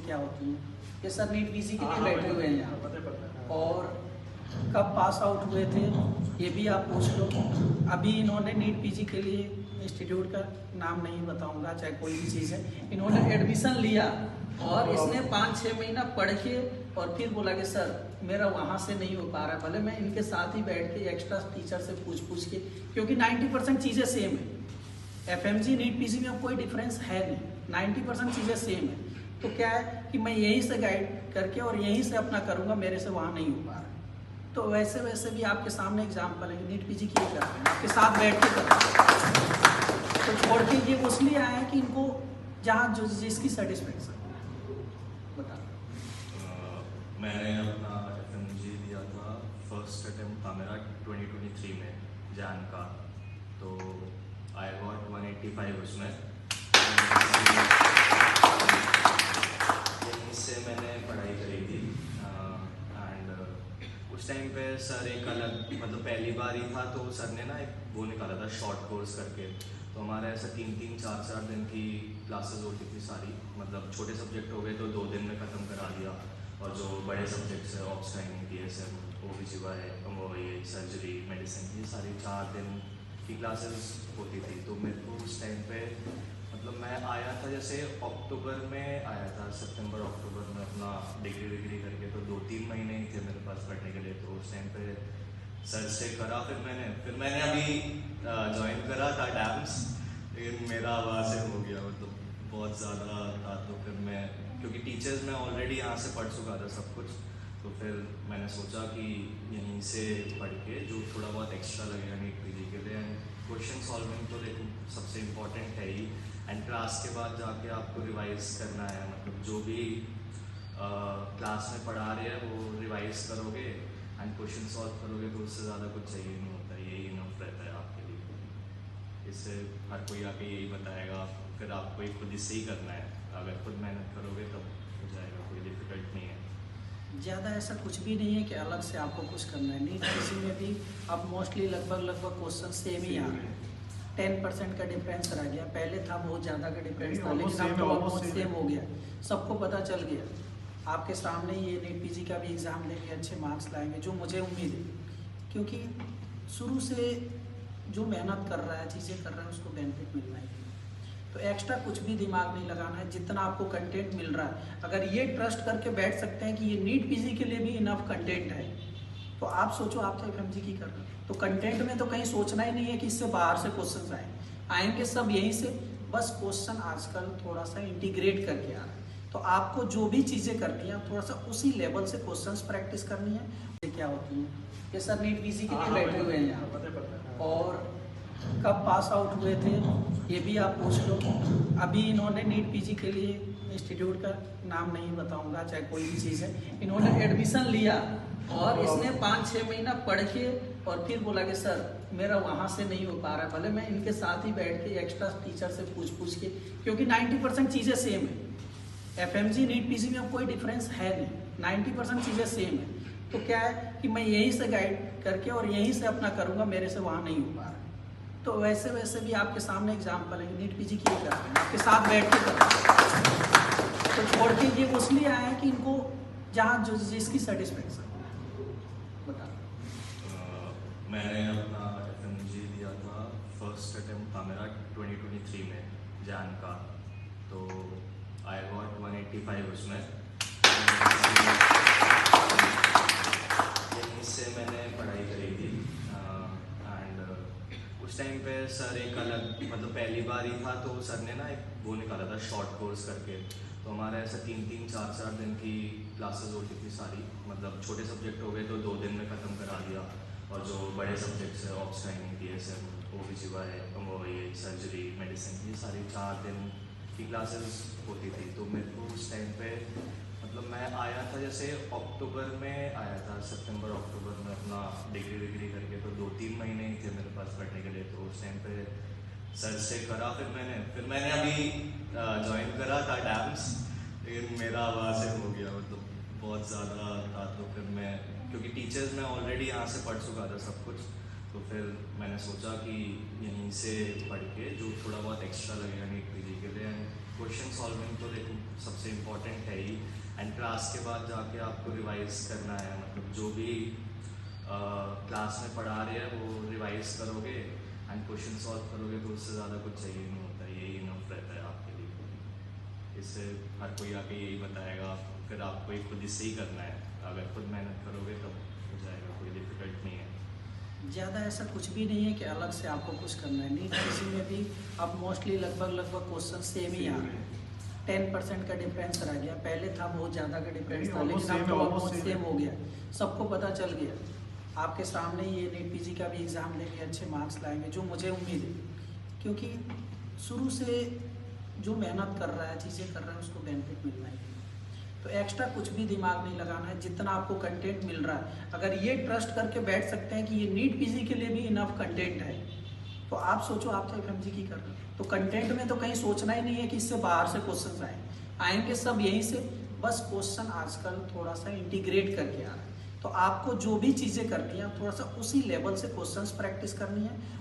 क्या होती हैं। ये सर नीट पीजी के लिए बैठे हुए हैं यहाँ, और कब पास आउट हुए थे ये भी आप पूछ लो। अभी इन्होंने नीट पीजी के लिए, इंस्टीट्यूट का नाम नहीं बताऊंगा, चाहे कोई भी चीज़ है, इन्होंने एडमिशन लिया और इसने 5-6 महीना पढ़ के और फिर बोला कि सर मेरा वहाँ से नहीं हो पा रहा है, भले मैं इनके साथ ही बैठ के एक्स्ट्रा टीचर से पूछ के, क्योंकि 90% चीज़ें सेम है। एफएमजी नीट पीजी में अब कोई डिफरेंस है नहीं, 90% चीज़ें सेम है। तो क्या है कि मैं यहीं से गाइड करके और यहीं से अपना करूँगा, मेरे से वहाँ नहीं हो पा रहा। तो वैसे वैसे भी आपके सामने एग्जाम्पल है, नीट पीजी किए करते हैं, आपके साथ बैठ के करते हैं। तो छोड़ के ये उसलिए आया है कि इनको जहाँ जो जिसकी सेटिस्फेक्शन बता। मैंने अपना एफएमजी दिया था, फर्स्ट अटेम्प्ट था मेरा 2023 में जैन का, तो आई गॉट 185 उसमें। यहीं से मैंने पढ़ाई करी थी एंड उस टाइम पे सर एक अलग, मतलब पहली बार ही था तो सर ने ना एक वो निकाला था शॉर्ट कोर्स करके, तो हमारे ऐसा 3-3, 4-4 दिन की क्लासेस होती थी सारी, मतलब छोटे सब्जेक्ट हो गए तो 2 दिन में ख़त्म करा दिया, और जो बड़े सब्जेक्ट्स है ऑब्स्टाइनिंग, DSM, OBGY, वो ये सर्जरी, मेडिसिन, ये सारी 4 दिन की क्लासेस होती थी। तो मेरे को उस टाइम पे, मतलब मैं आया था जैसे अक्टूबर में आया था, सितंबर अक्टूबर में अपना डिग्री करके, तो 2-3 महीने ही थे मेरे पास पढ़ने के लिए। तो उस टाइम पे सर से करा, फिर मैंने अभी ज्वाइन करा था डैम्स, लेकिन मेरा आवाज़ से हो गया, मतलब बहुत ज़्यादा था। तो फिर मैं, क्योंकि टीचर्स मैं ऑलरेडी यहाँ से पढ़ चुका था सब कुछ, तो फिर मैंने सोचा कि यहीं से पढ़ के जो थोड़ा बहुत एक्स्ट्रा लगेगा नीट पीजी के लिए, एंड क्वेश्चन सॉल्विंग तो देखो सबसे इम्पोर्टेंट है ही, एंड क्लास के बाद जाके आपको रिवाइज करना है, मतलब जो भी क्लास में पढ़ा रहे हैं वो रिवाइज करोगे एंड क्वेश्चन सॉल्व करोगे, तो उससे ज़्यादा कुछ चाहिए नहीं होता, यही इनफ रहता है आपके लिए। इससे हर कोई आके यही बताएगा, फिर आपको ही खुद इससे ही करना है, अगर खुद मेहनत करोगे तब हो जाएगा, कोई डिफिकल्ट नहीं है। ज़्यादा ऐसा कुछ भी नहीं है कि अलग से आपको कुछ करना है। नीट पीजी में भी अब मोस्टली लगभग क्वेश्चन सेम ही आ रहे हैं, 10% का डिफरेंस रह गया, पहले था बहुत ज़्यादा का डिफरेंस था, लेकिन अब तो ऑलमोस्ट सेम हो गया, सबको पता चल गया। आपके सामने ये नीट पीजी का भी एग्ज़ाम देंगे, अच्छे मार्क्स लाएंगे, जो मुझे उम्मीद है, क्योंकि शुरू से जो मेहनत कर रहा है, चीज़ें कर रहा है, उसको बेनिफिट मिलना ही है। तो एक्स्ट्रा कुछ भी दिमाग नहीं लगाना है, जितना आपको कंटेंट मिल रहा है, अगर ये ट्रस्ट करके बैठ सकते हैं कि ये नीट पीजी के लिए भी इनफ कंटेंट है, तो आप सोचो आप तो एफएमजी की कर रहे हो, तो कंटेंट में तो कहीं सोचना ही नहीं है कि इससे बाहर से क्वेश्चन आएंगे सब यहीं से, बस क्वेश्चन आजकल थोड़ा सा इंटीग्रेट करके आ रहा है। तो आपको जो भी चीज़ें करनी है थोड़ा सा उसी लेवल से क्वेश्चंस प्रैक्टिस करनी है। ये क्या होती है, ये सर नीट पीजी के लिए बैठे हुए हैं यहाँ, और कब पास आउट हुए थे ये भी आप पूछ लो। अभी इन्होंने नीट पीजी के लिए, इंस्टीट्यूट का नाम नहीं बताऊंगा, चाहे कोई भी चीज़ है, इन्होंने एडमिशन लिया और इसने 5-6 महीना पढ़ के और फिर बोला कि सर मेरा वहाँ से नहीं हो पा रहा है, भले मैं इनके साथ ही बैठ के एक्स्ट्रा टीचर से पूछ के, क्योंकि 90% चीज़ें सेम है। एफएमजी नीट पीजी में अब कोई डिफरेंस है नहीं, 90% चीज़ें सेम है। तो क्या है कि मैं यहीं से गाइड करके और यहीं से अपना करूँगा, मेरे से वहाँ नहीं हो पा रहा। तो वैसे वैसे भी आपके सामने एग्जाम्पल है, नीट पीजी किए करते हैं, आपके साथ बैठ के करते हैं। तो छोड़ के ये उसलिए आया है कि इनको जहाँ जो जिसकी सेटिस्फेक्शन बता। मैंने अपना एफएमजी दिया था, फर्स्ट अटेम्प्ट था मेरा 2023 में जैन का, तो आई गॉट 185 उसमें। यहीं से मैंने पढ़ाई करी थी एंड उस टाइम पे सर एक अलग, मतलब पहली बार ही था तो सर ने ना एक वो निकाला था शॉर्ट कोर्स करके, तो हमारे ऐसा 3-3, 4-4 दिन की क्लासेस होती थी सारी, मतलब छोटे सब्जेक्ट हो गए तो 2 दिन में ख़त्म करा दिया, और जो बड़े सब्जेक्ट्स है ऑब्स्टाइनिंग, DSM, OBGY, वो ये सर्जरी, मेडिसिन, ये सारी 4 दिन की क्लासेस होती थी। तो मेरे को उस टाइम पे, मतलब मैं आया था जैसे अक्टूबर में आया था, सितंबर अक्टूबर में अपना डिग्री करके, तो 2-3 महीने ही थे मेरे पास पढ़ने के लिए। तो उस टाइम पे सर से करा, फिर मैंने अभी ज्वाइन करा था डैम्स, लेकिन मेरा आवाज़ से हो गया, मतलब बहुत ज़्यादा था। तो फिर मैं, क्योंकि टीचर्स मैं ऑलरेडी यहाँ से पढ़ चुका था सब कुछ, तो फिर मैंने सोचा कि यहीं से पढ़ के जो थोड़ा बहुत एक्स्ट्रा लगेगा नीट पीजी के लिए, एंड क्वेश्चन सॉल्विंग तो देखो सबसे इम्पोर्टेंट है ही, एंड क्लास के बाद जाके आपको रिवाइज करना है, मतलब जो भी क्लास में पढ़ा रहे हैं वो रिवाइज करोगे एंड क्वेश्चन सॉल्व करोगे, तो उससे ज़्यादा कुछ चाहिए नहीं होता, यही इनफ रहता है आपके लिए। इससे हर कोई आके यही बताएगा, फिर आपको ही खुद इससे ही करना है, अगर खुद मेहनत करोगे तब हो जाएगा, कोई डिफिकल्ट नहीं है। ज़्यादा ऐसा कुछ भी नहीं है कि अलग से आपको कुछ करना है। नीट पीजी में भी अब मोस्टली लगभग क्वेश्चन सेम ही आ रहे हैं। 10% का डिफरेंस रह गया, पहले था बहुत ज़्यादा का डिफरेंस था, लेकिन अब तो ऑलमोस्ट सेम हो गया, सबको पता चल गया। आपके सामने ये नीट पीजी का भी एग्ज़ाम देंगे, अच्छे मार्क्स लाएंगे, जो मुझे उम्मीद है, क्योंकि शुरू से जो मेहनत कर रहा है, चीज़ें कर रहा है, उसको बेनिफिट मिलना ही है। तो एक्स्ट्रा कुछ भी दिमाग नहीं लगाना है, जितना आपको कंटेंट मिल रहा है, अगर ये ट्रस्ट करके बैठ सकते हैं कि ये नीट पीजी के लिए भी इनफ कंटेंट है, तो आप सोचो आप तो एफएमजी की कर रहे हो, तो कंटेंट में तो कहीं सोचना ही नहीं है कि इससे बाहर से क्वेश्चन आएंगे सब यहीं से, बस क्वेश्चन आजकल थोड़ा सा इंटीग्रेट करके आ रहा है। तो आपको जो भी चीज़ें करनी है, थोड़ा सा उसी लेवल से क्वेश्चंस प्रैक्टिस करनी है